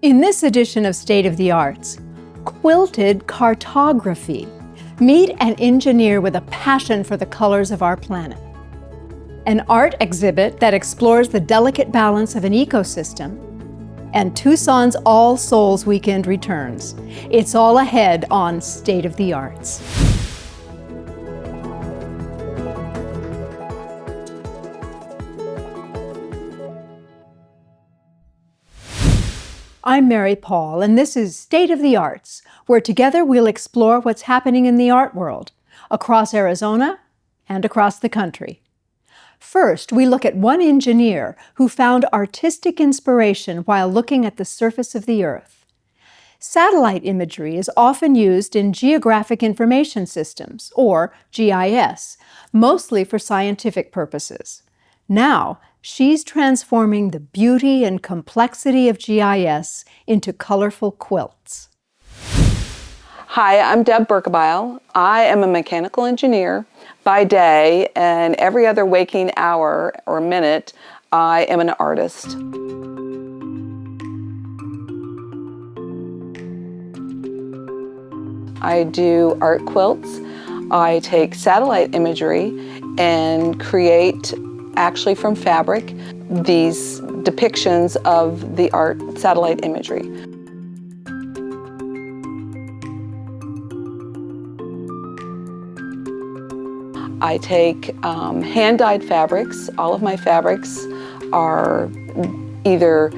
In this edition of State of the Arts, quilted cartography. Meet an engineer with a passion for the colors of our planet. An art exhibit that explores the delicate balance of an ecosystem. And Tucson's All Souls Weekend returns. It's all ahead on State of the Arts. I'm Mary Paul, and this is State of the Arts, where together we'll explore what's happening in the art world, across Arizona and across the country. First, we look at one engineer who found artistic inspiration while looking at the surface of the Earth. Satellite imagery is often used in Geographic Information Systems, or GIS, mostly for scientific purposes. Now, she's transforming the beauty and complexity of GIS into colorful quilts. Hi, I'm Deb Berkebile. I am a mechanical engineer by day, and every other waking hour or minute, I am an artist. I do art quilts. I take satellite imagery and create, actually from fabric, these depictions of the art satellite imagery. I take hand-dyed fabrics. All of my fabrics are either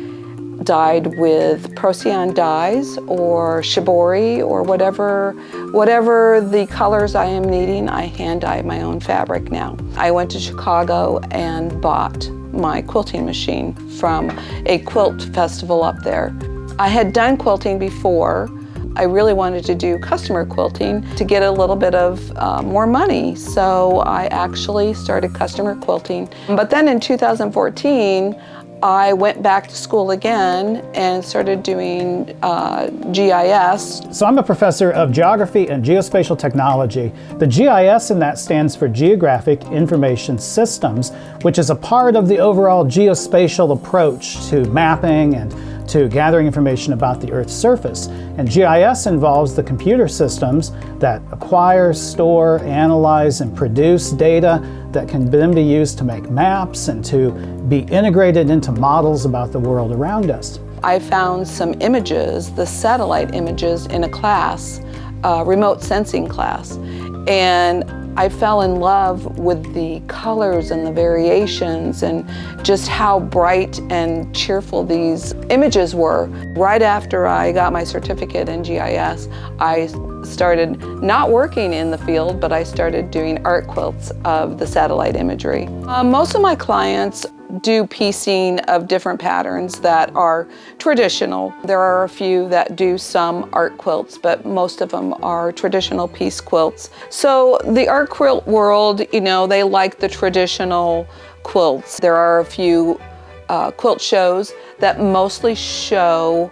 dyed with Procyon dyes or shibori or whatever the colors I am needing. I hand dye my own fabric now. I went to Chicago and bought my quilting machine from a quilt festival up there. I had done quilting before. I really wanted to do customer quilting to get a little bit of more money, so I actually started customer quilting. But then in 2014, I went back to school again and started doing GIS. So I'm a professor of geography and geospatial technology. The GIS in that stands for Geographic Information Systems, which is a part of the overall geospatial approach to mapping and to gathering information about the Earth's surface. And GIS involves the computer systems that acquire, store, analyze, and produce data that can then be used to make maps and to be integrated into models about the world around us. I found some images, the satellite images, in a class, remote sensing class, and I fell in love with the colors and the variations and just how bright and cheerful these images were. Right after I got my certificate in GIS, I started not working in the field, but I started doing art quilts of the satellite imagery. Most of my clients do piecing of different patterns that are traditional. There are a few that do some art quilts, but most of them are traditional piece quilts. So the art quilt world, they like the traditional quilts. There are a few quilt shows that mostly show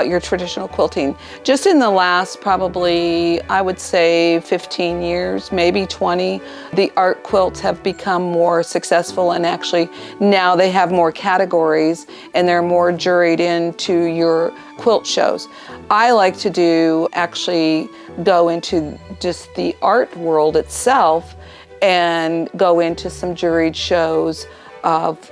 your traditional quilting. Just in the last probably, I would say 15 years, maybe 20, the art quilts have become more successful, and actually now they have more categories and they're more juried into your quilt shows. I like to actually go into just the art world itself and go into some juried shows of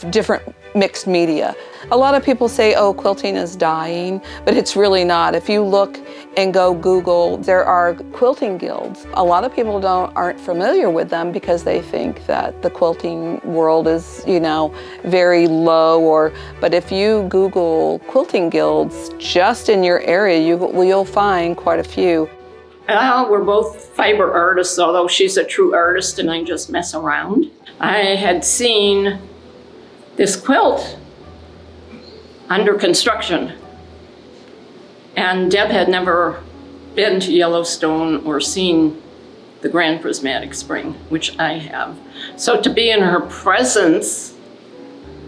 different mixed media. A lot of people say, oh, quilting is dying, but it's really not. If you look and go Google, there are quilting guilds. A lot of people aren't familiar with them because they think that the quilting world is, very low, but if you Google quilting guilds just in your area, you'll find quite a few. We're both fiber artists, although she's a true artist and I just mess around. I had seen this quilt under construction, and Deb had never been to Yellowstone or seen the Grand Prismatic Spring, which I have. So to be in her presence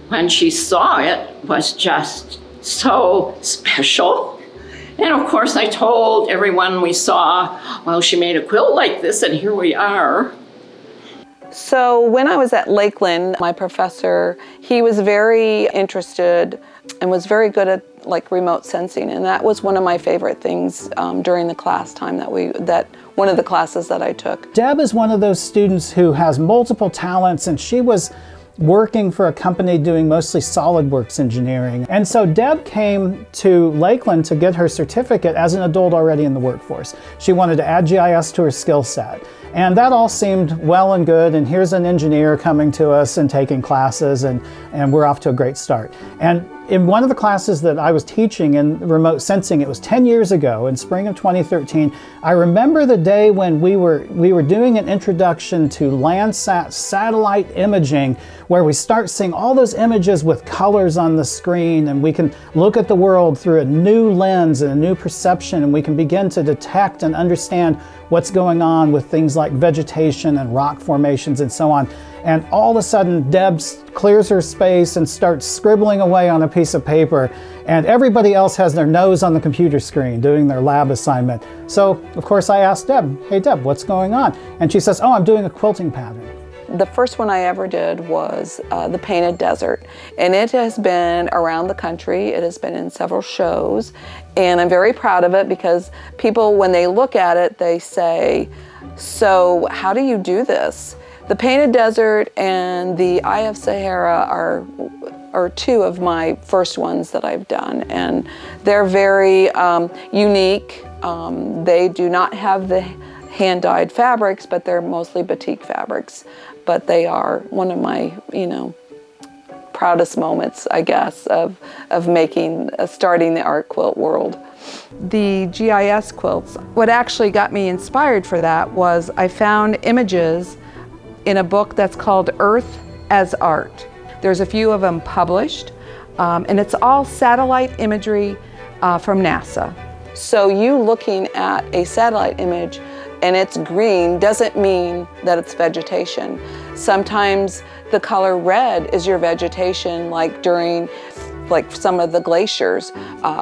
when she saw it was just so special. And of course I told everyone we saw, well, she made a quilt like this and here we are. So when I was at Lakeland, my professor, he was very interested and was very good at like remote sensing, and that was one of my favorite things during the class time that one of the classes that I took. Deb is one of those students who has multiple talents, and she was working for a company doing mostly SolidWorks engineering. And so Deb came to Lakeland to get her certificate as an adult already in the workforce. She wanted to add GIS to her skill set. And that all seemed well and good, and here's an engineer coming to us and taking classes, and we're off to a great start. And in one of the classes that I was teaching in remote sensing, it was 10 years ago, in spring of 2013, I remember the day when we were doing an introduction to Landsat satellite imaging, where we start seeing all those images with colors on the screen, and we can look at the world through a new lens and a new perception, and we can begin to detect and understand what's going on with things like vegetation and rock formations and so on. And all of a sudden, Deb clears her space and starts scribbling away on a piece of paper, and everybody else has their nose on the computer screen doing their lab assignment. So, of course, I asked Deb, "Hey Deb, what's going on?" And she says, "Oh, I'm doing a quilting pattern." The first one I ever did was the Painted Desert, and it has been around the country. It has been in several shows, and I'm very proud of it because people, when they look at it, they say, "So how do you do this?" The Painted Desert and the Eye of Sahara are two of my first ones that I've done, and they're very unique. They do not have the hand-dyed fabrics, but they're mostly batik fabrics. But they are one of my, proudest moments, I guess, of starting the art quilt world. The GIS quilts, what actually got me inspired for that was I found images in a book that's called Earth as Art. There's a few of them published, and it's all satellite imagery from NASA. So you looking at a satellite image and it's green doesn't mean that it's vegetation. Sometimes the color red is your vegetation, like during some of the glaciers,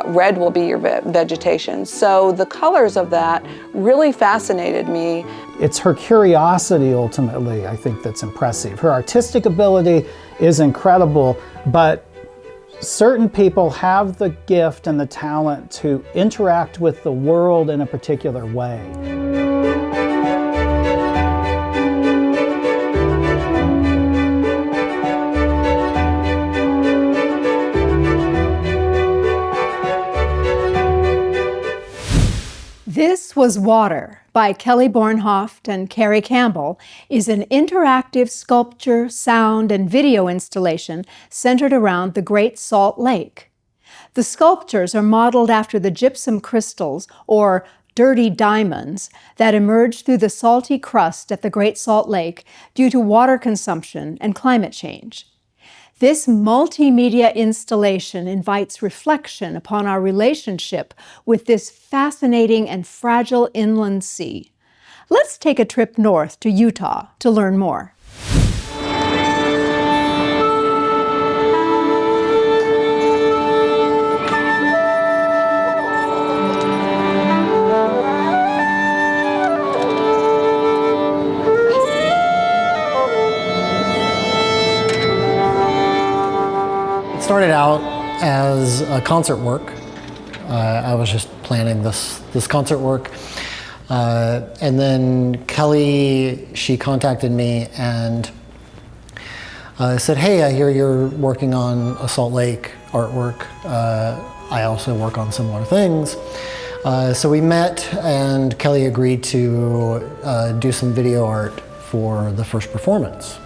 red will be your vegetation. So the colors of that really fascinated me. It's her curiosity ultimately, I think, that's impressive. Her artistic ability is incredible, but certain people have the gift and the talent to interact with the world in a particular way. This Was Water by Kelly Bornhoft and Carrie Campbell is an interactive sculpture, sound, and video installation centered around the Great Salt Lake. The sculptures are modeled after the gypsum crystals, or dirty diamonds, that emerge through the salty crust at the Great Salt Lake due to water consumption and climate change. This multimedia installation invites reflection upon our relationship with this fascinating and fragile inland sea. Let's take a trip north to Utah to learn more. Started out as a concert work. I was just planning this concert work. And then Kelly, she contacted me and said, "Hey, I hear you're working on a Salt Lake artwork. I also work on similar things." So we met, and Kelly agreed to do some video art for the first performance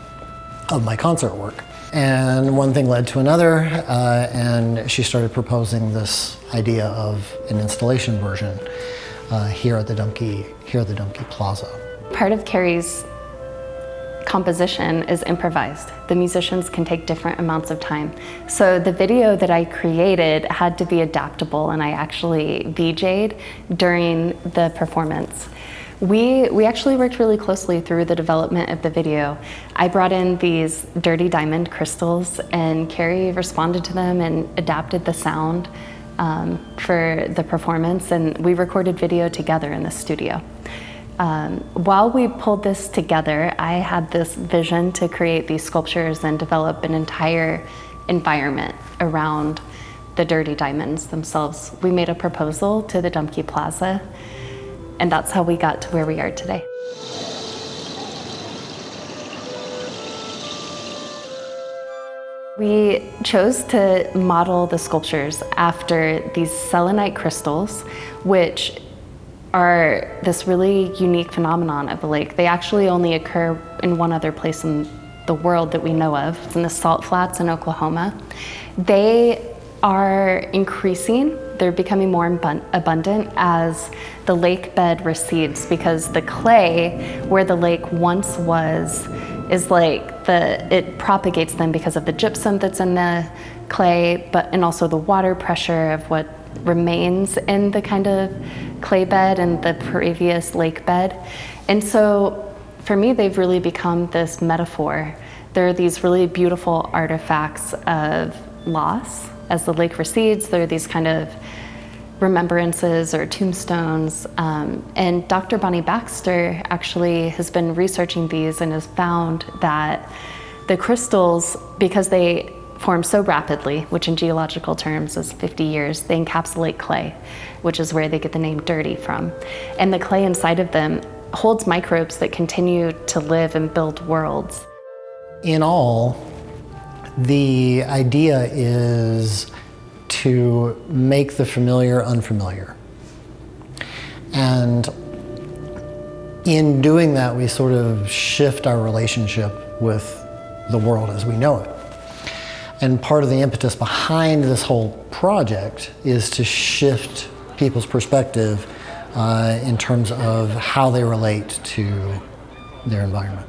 of my concert work. And one thing led to another, and she started proposing this idea of an installation version here at the Dumke Plaza. Part of Carrie's composition is improvised. The musicians can take different amounts of time. So the video that I created had to be adaptable, and I actually VJ'd during the performance. We actually worked really closely through the development of the video. I brought in these dirty diamond crystals, and Carrie responded to them and adapted the sound for the performance, and we recorded video together in the studio. While we pulled this together, I had this vision to create these sculptures and develop an entire environment around the dirty diamonds themselves. We made a proposal to the Dumpke Plaza, and that's how we got to where we are today. We chose to model the sculptures after these selenite crystals, which are this really unique phenomenon of the lake. They actually only occur in one other place in the world that we know of. It's in the salt flats in Oklahoma. They are increasing. They're becoming more abundant as the lake bed recedes, because the clay where the lake once was is like it propagates then because of the gypsum that's in the clay, and also the water pressure of what remains in the kind of clay bed and the previous lake bed. And so for me, they've really become this metaphor. They're these really beautiful artifacts of loss. As the lake recedes, there are these kind of remembrances or tombstones. And Dr. Bonnie Baxter actually has been researching these and has found that the crystals, because they form so rapidly, which in geological terms is 50 years, they encapsulate clay, which is where they get the name dirty from. And the clay inside of them holds microbes that continue to live and build worlds. In all, the idea is to make the familiar unfamiliar. And in doing that, we sort of shift our relationship with the world as we know it. And part of the impetus behind this whole project is to shift people's perspective in terms of how they relate to their environment.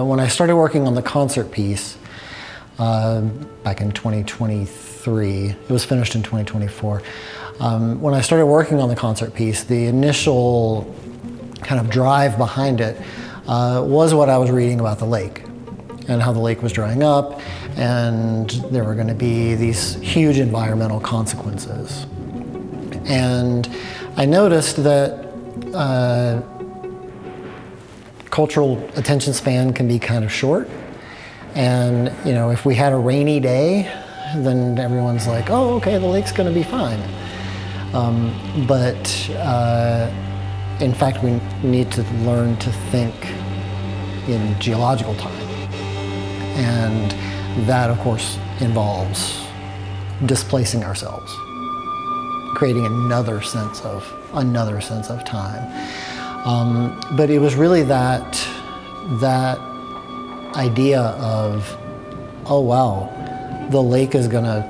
When I started working on the concert piece back in 2023, it was finished in 2024. When I started working on the concert piece, the initial kind of drive behind it was what I was reading about the lake and how the lake was drying up, and there were going to be these huge environmental consequences. And I noticed that cultural attention span can be kind of short. And if we had a rainy day, then everyone's like, oh, okay, the lake's going to be fine. But in fact, we need to learn to think in geological time. And that, of course, involves displacing ourselves, creating another sense of time. But it was really that idea of, oh wow, the lake is going to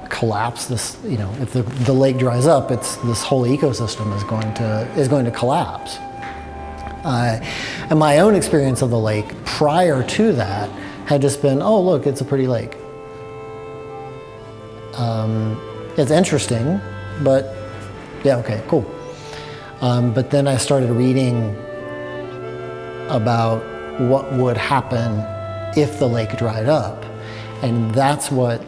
collapse. This, if the lake dries up, this whole ecosystem is going to collapse. And my own experience of the lake prior to that had just been, oh look, it's a pretty lake. It's interesting, but yeah, okay, cool. But then I started reading about what would happen if the lake dried up. And that's what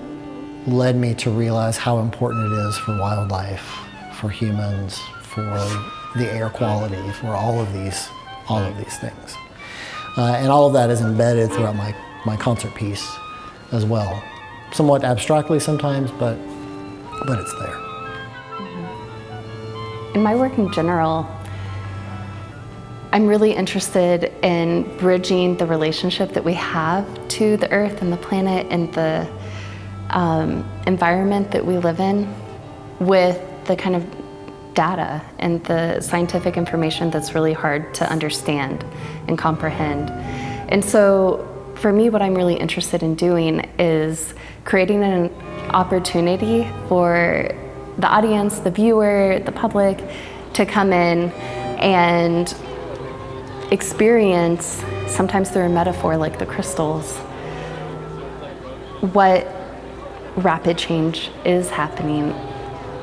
led me to realize how important it is for wildlife, for humans, for the air quality, for all of these things. And all of that is embedded throughout my concert piece as well. Somewhat abstractly sometimes, but it's there. In my work in general, I'm really interested in bridging the relationship that we have to the earth and the planet and the environment that we live in with the kind of data and the scientific information that's really hard to understand and comprehend. And so for me, what I'm really interested in doing is creating an opportunity for the audience, the viewer, the public to come in and experience, sometimes through a metaphor like the crystals, what rapid change is happening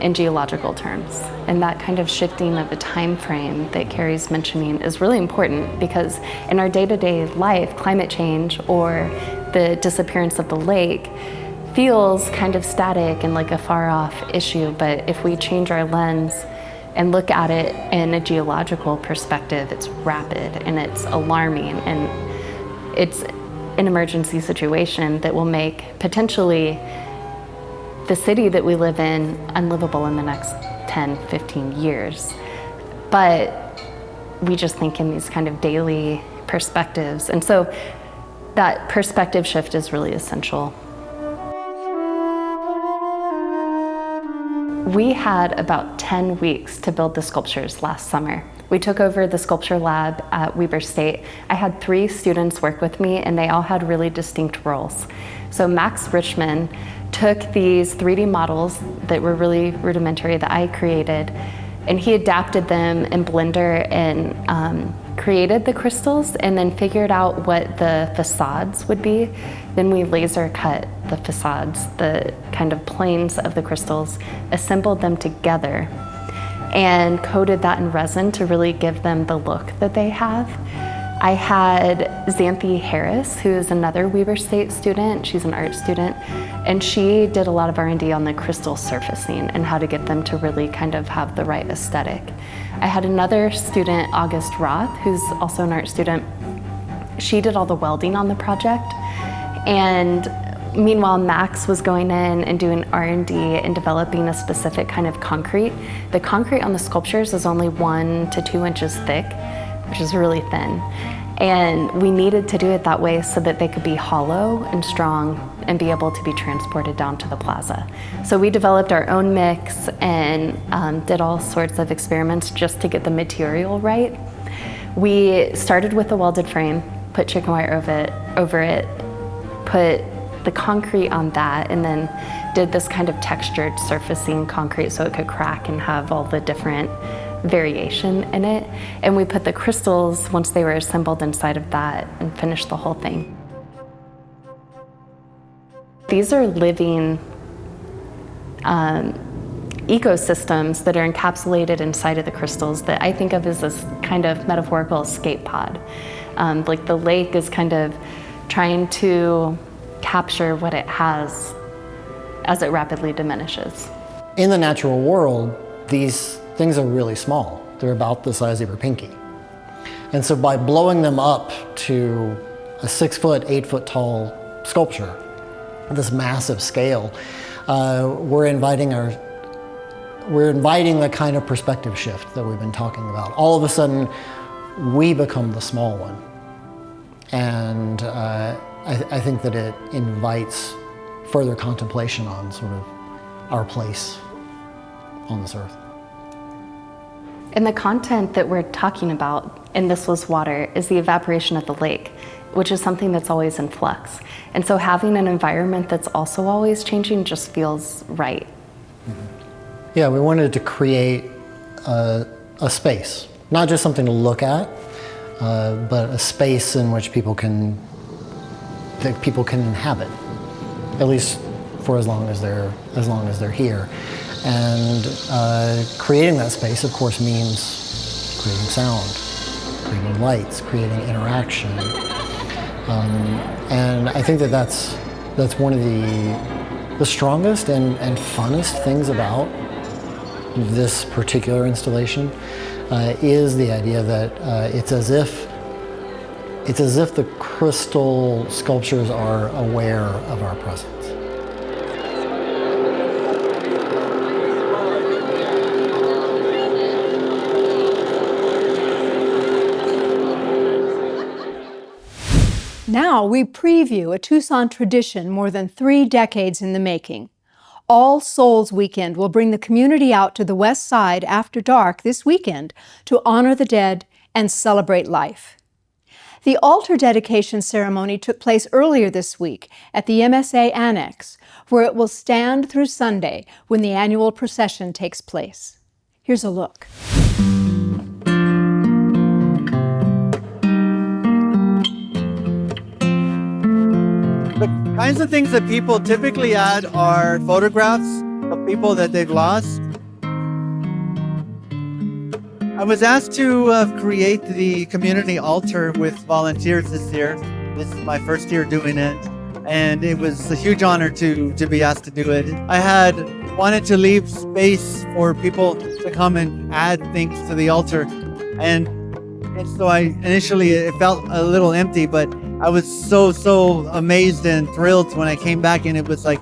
in geological terms. And that kind of shifting of a time frame that Carrie's mentioning is really important, because in our day-to-day life, climate change or the disappearance of the lake feels kind of static and like a far-off issue. But if we change our lens and look at it in a geological perspective, it's rapid and it's alarming, and it's an emergency situation that will make potentially the city that we live in unlivable in the next 10, 15 years. But we just think in these kind of daily perspectives. And so that perspective shift is really essential. We had about 10 weeks to build the sculptures last summer. We took over the sculpture lab at Weber State. I had 3 students work with me, and they all had really distinct roles. So Max Richmond took these 3D models that were really rudimentary that I created, and he adapted them in Blender and created the crystals and then figured out what the facades would be. Then we laser cut the facades, the kind of planes of the crystals, assembled them together, and coated that in resin to really give them the look that they have. I had Xanthi Harris, who is another Weber State student. She's an art student, and she did a lot of R&D on the crystal surfacing and how to get them to really kind of have the right aesthetic. I had another student, August Roth, who's also an art student. She did all the welding on the project, and meanwhile, Max was going in and doing R&D and developing a specific kind of concrete. The concrete on the sculptures is only 1 to 2 inches thick, which is really thin. And we needed to do it that way so that they could be hollow and strong and be able to be transported down to the plaza. So we developed our own mix and did all sorts of experiments just to get the material right. We started with a welded frame, put chicken wire over it, put the concrete on that, and then did this kind of textured surfacing concrete so it could crack and have all the different variation in it. And we put the crystals, once they were assembled, inside of that and finished the whole thing. These are living ecosystems that are encapsulated inside of the crystals that I think of as this kind of metaphorical escape pod. Like the lake is kind of trying to capture what it has as it rapidly diminishes. In the natural world, these things are really small. They're about the size of your pinky. And so by blowing them up to a 6 foot, 8 foot tall sculpture, this massive scale, we're inviting the kind of perspective shift that we've been talking about. All of a sudden, we become the small one. And I think that it invites further contemplation on sort of our place on this earth. And the content that we're talking about in This Was Water is the evaporation of the lake, which is something that's always in flux. And so having an environment that's also always changing just feels right. Mm-hmm. Yeah, we wanted to create a space, not just something to look at, but a space in which people can inhabit, at least for as long as they're here. And creating that space, of course, means creating sound, creating lights, creating interaction. And I think that that's one of the strongest and funnest things about this particular installation is the idea that it's as if the crystal sculptures are aware of our presence. Now we preview a Tucson tradition more than 3 decades in the making. All Souls Weekend will bring the community out to the West Side after dark this weekend to honor the dead and celebrate life. The altar dedication ceremony took place earlier this week at the MSA Annex, where it will stand through Sunday when the annual procession takes place. Here's a look. The kinds of things that people typically add are photographs of people that they've lost. I was asked to create the community altar with volunteers this year. This is my first year doing it, and it was a huge honor to be asked to do it. I had wanted to leave space for people to come and add things to the altar, and so it felt a little empty, but I was so amazed and thrilled when I came back, and it was like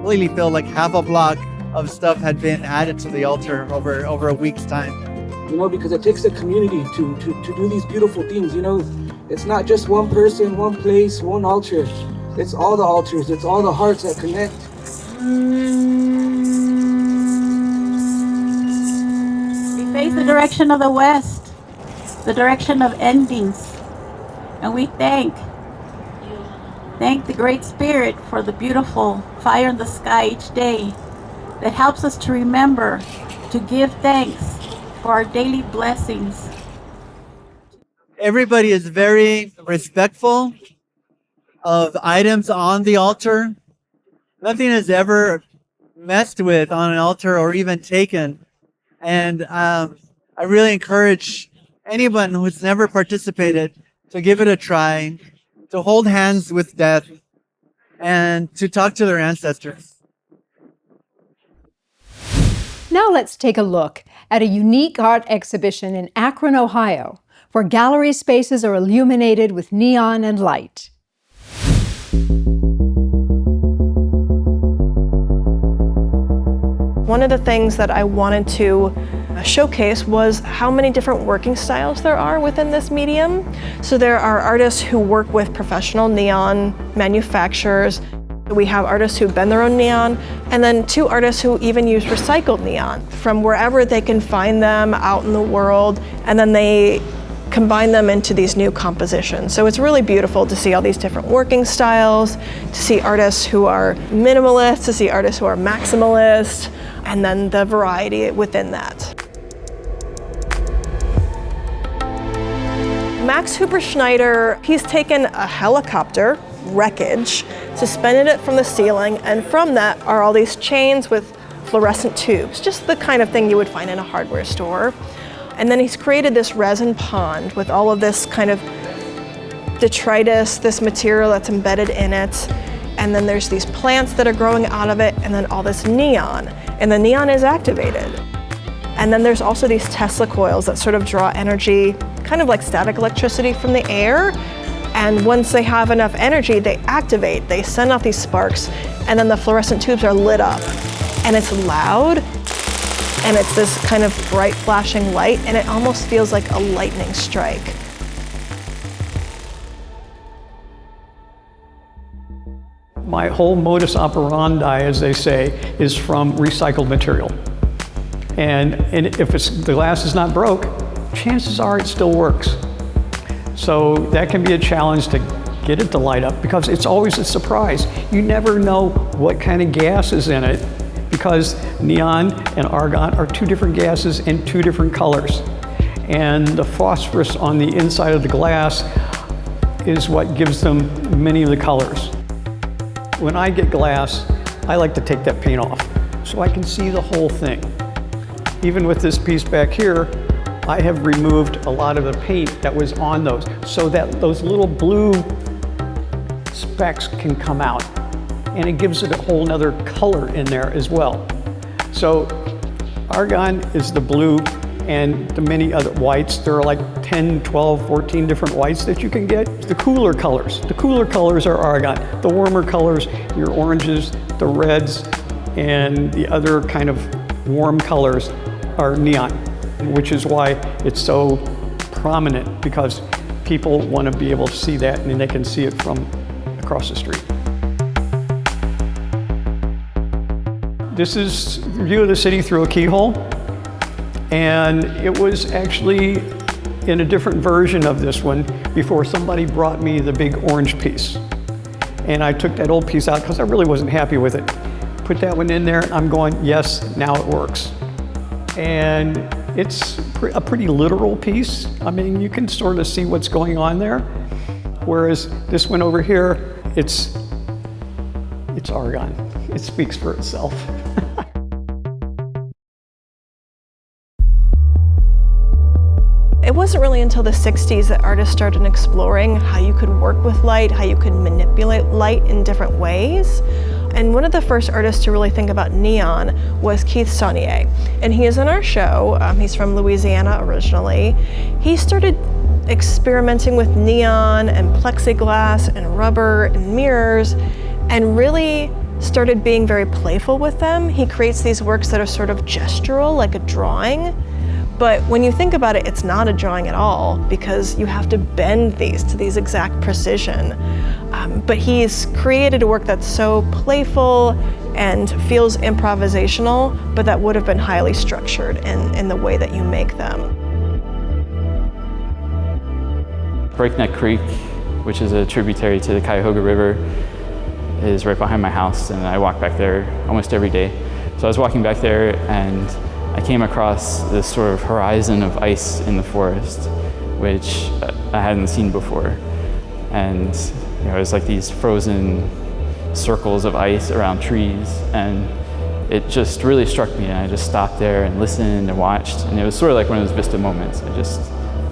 completely feel like half a block of stuff had been added to the altar over a week's time. You know, because it takes a community to do these beautiful things. You know, it's not just one person, one place, one altar. It's all the altars. It's all the hearts that connect. We face the direction of the west, the direction of endings, and we thank the Great Spirit for the beautiful fire in the sky each day that helps us to remember to give thanks for our daily blessings. Everybody is very respectful of items on the altar. Nothing is ever messed with on an altar or even taken. And I really encourage anyone who's never participated to give it a try, to hold hands with death, and to talk to their ancestors. Now let's take a look at a unique art exhibition in Akron, Ohio, where gallery spaces are illuminated with neon and light. One of the things that I wanted to showcase was how many different working styles there are within this medium. So there are artists who work with professional neon manufacturers. We have artists who bend their own neon, and then 2 artists who even use recycled neon from wherever they can find them out in the world, and then they combine them into these new compositions. So it's really beautiful to see all these different working styles, to see artists who are minimalist, to see artists who are maximalist, and then the variety within that. Max Huber-Schneider, he's taken a helicopter wreckage, suspended it from the ceiling, and from that are all these chains with fluorescent tubes, just the kind of thing you would find in a hardware store. And then he's created this resin pond with all of this kind of detritus, this material that's embedded in it. And then there's these plants that are growing out of it, and then all this neon. And the neon is activated. And then there's also these Tesla coils that sort of draw energy, kind of like static electricity from the air. And once they have enough energy, they activate, they send off these sparks, and then the fluorescent tubes are lit up. And it's loud, and it's this kind of bright flashing light, and it almost feels like a lightning strike. My whole modus operandi, as they say, is from recycled material. And if the glass is not broke, chances are it still works. So that can be a challenge to get it to light up, because it's always a surprise. You never know what kind of gas is in it, because neon and argon are 2 different gases in 2 different colors. And the phosphorus on the inside of the glass is what gives them many of the colors. When I get glass, I like to take that paint off so I can see the whole thing. Even with this piece back here, I have removed a lot of the paint that was on those so that those little blue specks can come out. And it gives it a whole nother color in there as well. So argon is the blue, and the many other whites. There are like 10, 12, 14 different whites that you can get. The cooler colors are argon. The warmer colors, your oranges, the reds, and the other kind of warm colors are neon, which is why it's so prominent, because people want to be able to see that, and they can see it from across the street. This is the view of the city through a keyhole, and it was actually in a different version of this one before somebody brought me the big orange piece. And I took that old piece out because I really wasn't happy with it. Put that one in there, and I'm going, yes, now it works. And it's a pretty literal piece. I mean, you can sort of see what's going on there. Whereas this one over here, it's argon. It speaks for itself. It wasn't really until the 60s that artists started exploring how you could work with light, how you could manipulate light in different ways. And one of the first artists to really think about neon was Keith Saunier. And he is in our show. He's from Louisiana originally. He started experimenting with neon and plexiglass and rubber and mirrors, and really started being very playful with them. He creates these works that are sort of gestural, like a drawing. But when you think about it, it's not a drawing at all because you have to bend these to these exact precision. But he's created a work that's so playful and feels improvisational, but that would have been highly structured in the way that you make them. Breakneck Creek, which is a tributary to the Cuyahoga River, is right behind my house, and I walk back there almost every day. So I was walking back there and I came across this sort of horizon of ice in the forest, which I hadn't seen before. And it was like these frozen circles of ice around trees, and it just really struck me, and I just stopped there and listened and watched, and it was sort of like one of those vista moments. I just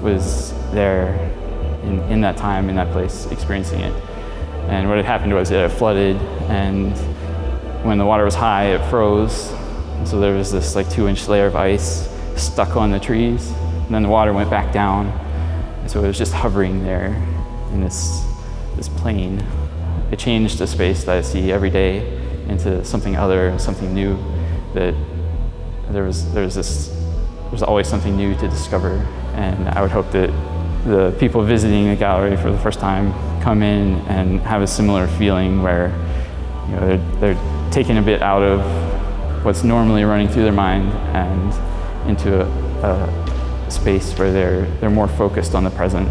was there in that time, in that place, experiencing it. And what had happened was it had flooded, and when the water was high, it froze. And so there was this like 2-inch layer of ice stuck on the trees, and then the water went back down. And so it was just hovering there in this plain. It changed the space that I see every day into something other, something new. That there was always something new to discover. And I would hope that the people visiting the gallery for the first time come in and have a similar feeling where, you know, they're taken a bit out of what's normally running through their mind and into a space where they're more focused on the present.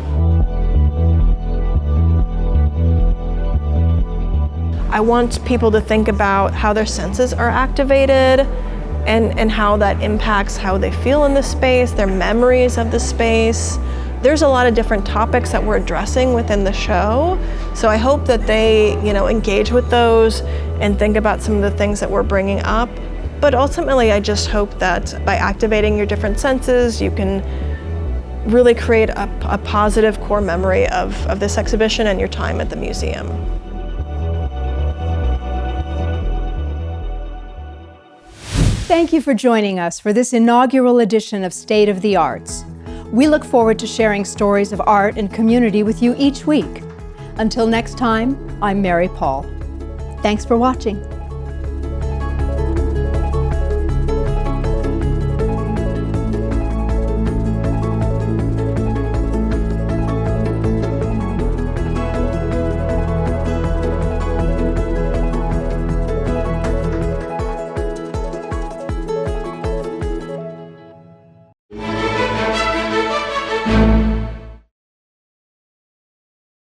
I want people to think about how their senses are activated and how that impacts how they feel in the space, their memories of the space. There's a lot of different topics that we're addressing within the show, so I hope that they, engage with those and think about some of the things that we're bringing up. But ultimately, I just hope that by activating your different senses, you can really create a positive core memory of this exhibition and your time at the museum. Thank you for joining us for this inaugural edition of State of the Arts. We look forward to sharing stories of art and community with you each week. Until next time, I'm Mary Paul. Thanks for watching.